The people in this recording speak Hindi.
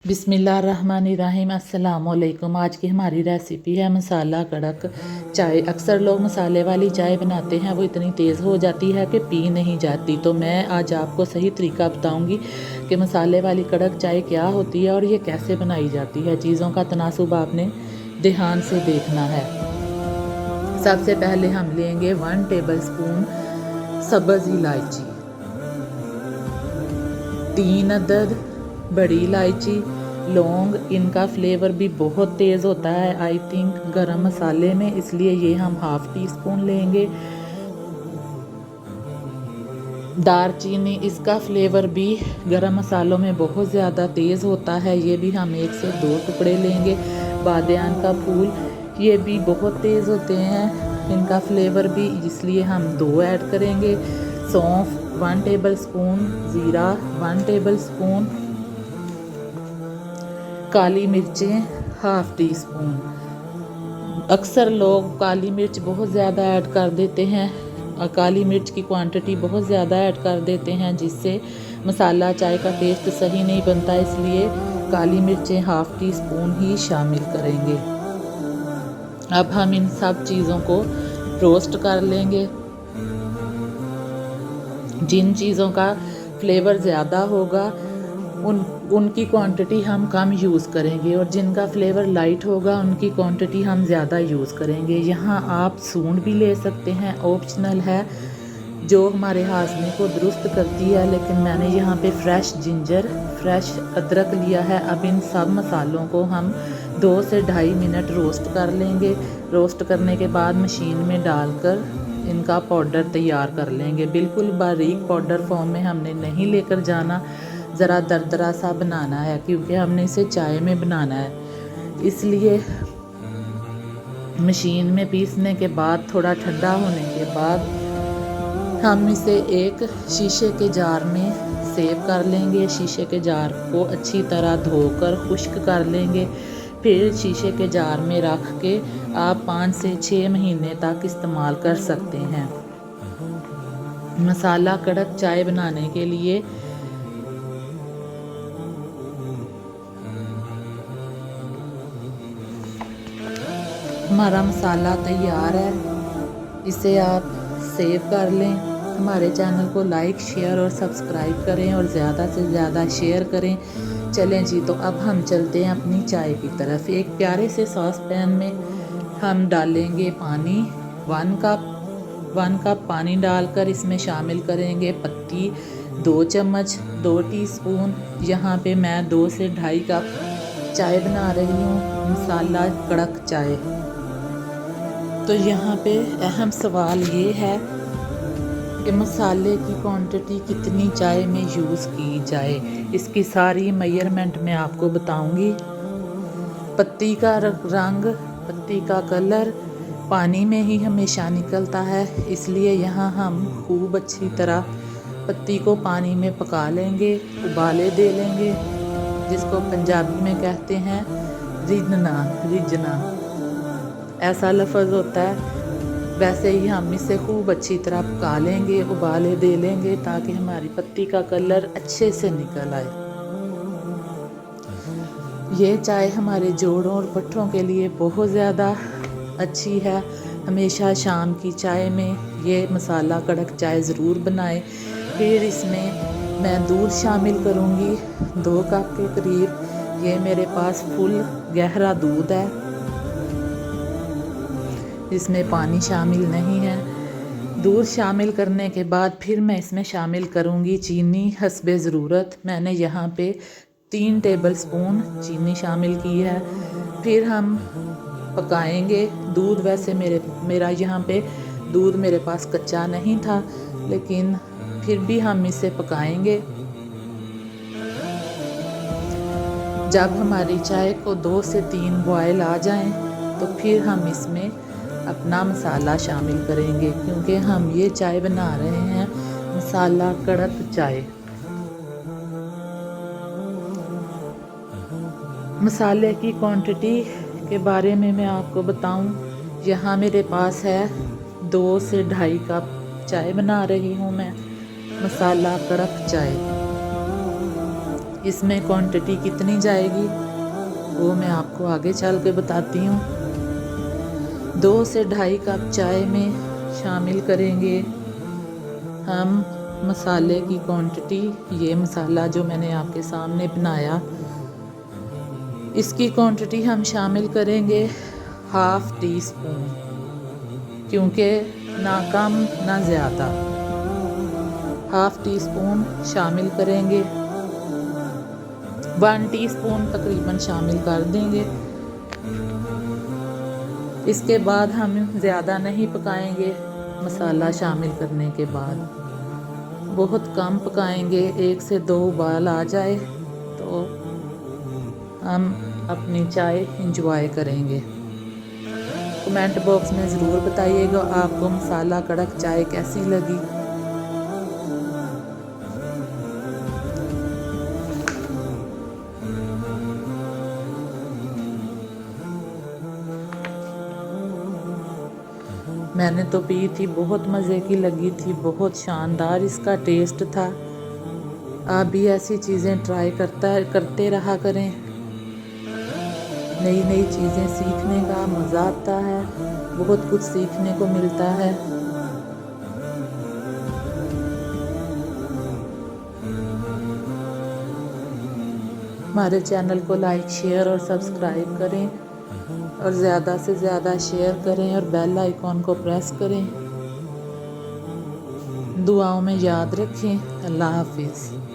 बिस्मिल्लाहिर्रहमानिर्रहीम। अस्सलाम वालेकुम। आज की हमारी रेसिपी है मसाला कड़क चाय। अक्सर लोग मसाले वाली चाय बनाते हैं, वो इतनी तेज़ हो जाती है कि पी नहीं जाती। तो मैं आज आपको सही तरीका बताऊंगी कि मसाले वाली कड़क चाय क्या होती है और ये कैसे बनाई जाती है। चीज़ों का तनासुब आपने ध्यान से देखना है। सबसे पहले हम लेंगे 1 टेबल स्पून सब्ज़ इलायची, 3 अदद बड़ी इलायची, लौंग। इनका फ्लेवर भी बहुत तेज़ होता है आई थिंक गरम मसाले में, इसलिए ये हम 1/2 टीस्पून लेंगे। दालचीनी, इसका फ्लेवर भी गरम मसालों में बहुत ज़्यादा तेज़ होता है, ये भी हम 1 से 2 टुकड़े लेंगे। बादियान का फूल, ये भी बहुत तेज़ होते हैं, इनका फ्लेवर भी, इसलिए हम 2 ऐड करेंगे। सौंफ 1 टेबल स्पून, ज़ीरा 1 टेबल स्पून, काली मिर्चें 1/2 टीस्पून। अक्सर लोग काली मिर्च बहुत ज़्यादा ऐड कर देते हैं और काली मिर्च की क्वांटिटी बहुत ज़्यादा ऐड कर देते हैं, जिससे मसाला चाय का टेस्ट सही नहीं बनता, इसलिए काली मिर्चें 1/2 टीस्पून ही शामिल करेंगे। अब हम इन सब चीज़ों को रोस्ट कर लेंगे। जिन चीज़ों का फ्लेवर ज़्यादा होगा उनकी क्वांटिटी हम कम यूज़ करेंगे और जिनका फ्लेवर लाइट होगा उनकी क्वांटिटी हम ज़्यादा यूज़ करेंगे। यहाँ आप सूंड भी ले सकते हैं, ऑप्शनल है, जो हमारे हाजमे को दुरुस्त करती है, लेकिन मैंने यहाँ पे फ्रेश जिंजर, फ्रेश अदरक लिया है। अब इन सब मसालों को हम 2 से 2.5 मिनट रोस्ट कर लेंगे। रोस्ट करने के बाद मशीन में डालकर इनका पाउडर तैयार कर लेंगे। बिल्कुल बारीक पाउडर फॉर्म में हमने नहीं लेकर जाना, ज़रा दरदरा सा बनाना है, क्योंकि हमने इसे चाय में बनाना है। इसलिए मशीन में पीसने के बाद, थोड़ा ठंडा होने के बाद, हम इसे एक शीशे के जार में सेव कर लेंगे। शीशे के जार को अच्छी तरह धोकर खुश्क कर लेंगे। फिर शीशे के जार में रख के आप 5 से 6 महीने तक इस्तेमाल कर सकते हैं। मसाला कड़क चाय बनाने के लिए हमारा मसाला तैयार है, इसे आप सेव कर लें। हमारे चैनल को लाइक, शेयर और सब्सक्राइब करें और ज़्यादा से ज़्यादा शेयर करें। चलें जी, तो अब हम चलते हैं अपनी चाय की तरफ। एक प्यारे से सॉस पैन में हम डालेंगे पानी, 1 कप पानी डालकर इसमें शामिल करेंगे पत्ती 2 चम्मच, 2 टीस्पून। यहाँ पे मैं 2 से 2.5 कप चाय बना रही हूँ, मसाला कड़क चाय। तो यहाँ पे अहम सवाल ये है कि मसाले की क्वांटिटी कितनी चाय में यूज़ की जाए। इसकी सारी मेजरमेंट मैं आपको बताऊंगी। पत्ती का रंग, पत्ती का कलर पानी में ही हमेशा निकलता है, इसलिए यहाँ हम खूब अच्छी तरह पत्ती को पानी में पका लेंगे, उबाले दे लेंगे, जिसको पंजाबी में कहते हैं रिजना ऐसा लफ्ज़ होता है। वैसे ही हम इसे खूब अच्छी तरह पका लेंगे, उबाले दे लेंगे, ताकि हमारी पत्ती का कलर अच्छे से निकल आए। ये चाय हमारे जोड़ों और पट्ठों के लिए बहुत ज़्यादा अच्छी है। हमेशा शाम की चाय में ये मसाला कड़क चाय ज़रूर बनाएं। फिर इसमें मैं दूध शामिल करूँगी 2 कप के करीब। ये मेरे पास फुल गहरा दूध है, इसमें पानी शामिल नहीं है। दूध शामिल करने के बाद फिर मैं इसमें शामिल करूँगी चीनी हस्बे ज़रूरत। मैंने यहाँ पे 3 टेबल स्पून चीनी शामिल की है। फिर हम पकाएंगे दूध। वैसे मेरा यहाँ पे दूध मेरे पास कच्चा नहीं था, लेकिन फिर भी हम इसे पकाएंगे। जब हमारी चाय को 2 से 3 बॉयल आ जाएं, तो फिर हम इसमें अपना मसाला शामिल करेंगे, क्योंकि हम ये चाय बना रहे हैं मसाला कड़क चाय। मसाले की क्वांटिटी के बारे में मैं आपको बताऊं, यहाँ मेरे पास है 2 से 2.5 कप चाय बना रही हूँ मैं, मसाला कड़क चाय। इसमें क्वांटिटी कितनी जाएगी वो मैं आपको आगे चल के बताती हूँ। 2 से 2.5 कप चाय में शामिल करेंगे हम मसाले की क्वांटिटी। ये मसाला जो मैंने आपके सामने बनाया, इसकी क्वांटिटी हम शामिल करेंगे 1/2 टीस्पून, क्योंकि ना कम ना ज़्यादा। 1/2 टीस्पून शामिल करेंगे, 1 टीस्पून तकरीबन शामिल कर देंगे। इसके बाद हम ज़्यादा नहीं पकाएंगे। मसाला शामिल करने के बाद बहुत कम पकाएंगे, 1 से 2 उबाल आ जाए तो हम अपनी चाय इंजॉय करेंगे। कमेंट बॉक्स में ज़रूर बताइएगा आपको मसाला कड़क चाय कैसी लगी। मैंने तो पी थी, बहुत मज़े की लगी थी, बहुत शानदार इसका टेस्ट था। आप भी ऐसी चीज़ें ट्राई करते रहा करें। नई नई चीज़ें सीखने का मज़ा आता है, बहुत कुछ सीखने को मिलता है। हमारे चैनल को लाइक शेयर और सब्सक्राइब करें और ज़्यादा से ज़्यादा शेयर करें और बेल आइकॉन को प्रेस करें। दुआओं में याद रखें। अल्लाह हाफिज़।